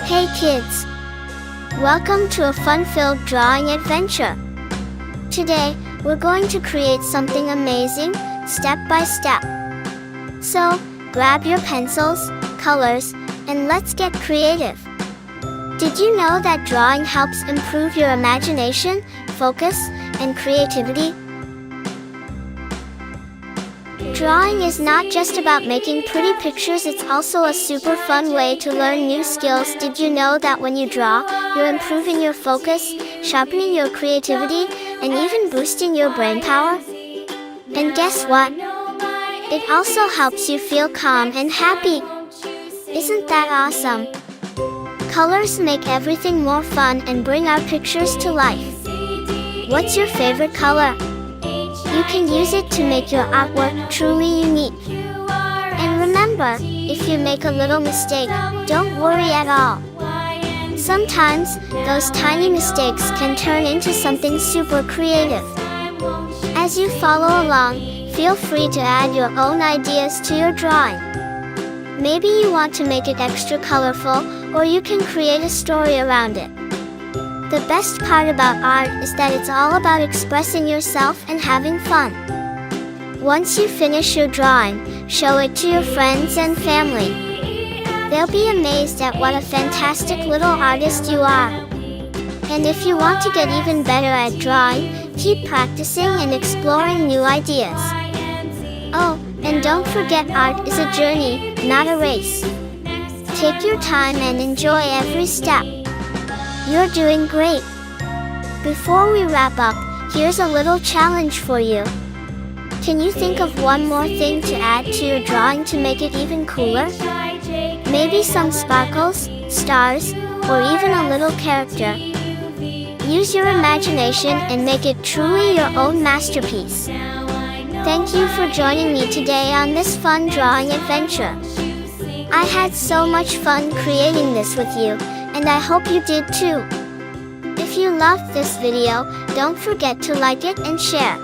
Hey kids! Welcome to a fun-filled drawing adventure. Today, we're going to create something amazing, step by step. So, grab your pencils, colors, and let's get creative. Did you know that drawing helps improve your imagination, focus, and creativity? Drawing is not just about making pretty pictures, it's also a super fun way to learn new skills. Did you know that when you draw, you're improving your focus, sharpening your creativity, and even boosting your brain power? And guess what? It also helps you feel calm and happy. Isn't that awesome? Colors make everything more fun and bring our pictures to life. What's your favorite color? You can use it to make your artwork truly unique. And remember, if you make a little mistake, don't worry at all. Sometimes, those tiny mistakes can turn into something super creative. As you follow along, feel free to add your own ideas to your drawing. Maybe you want to make it extra colorful, or you can create a story around it. The best part about art is that it's all about expressing yourself and having fun. Once you finish your drawing, show it to your friends and family. They'll be amazed at what a fantastic little artist you are. And if you want to get even better at drawing, keep practicing and exploring new ideas. Oh, and don't forget, art is a journey, not a race. Take your time and enjoy every step. You're doing great. Before we wrap up, here's a little challenge for you. Can you think of one more thing to add to your drawing to make it even cooler? Maybe some sparkles, stars, or even a little character. Use your imagination and make it truly your own masterpiece. Thank you for joining me today on this fun drawing adventure. I had so much fun creating this with you, and I hope you did too. If you loved this video, don't forget to like it and share.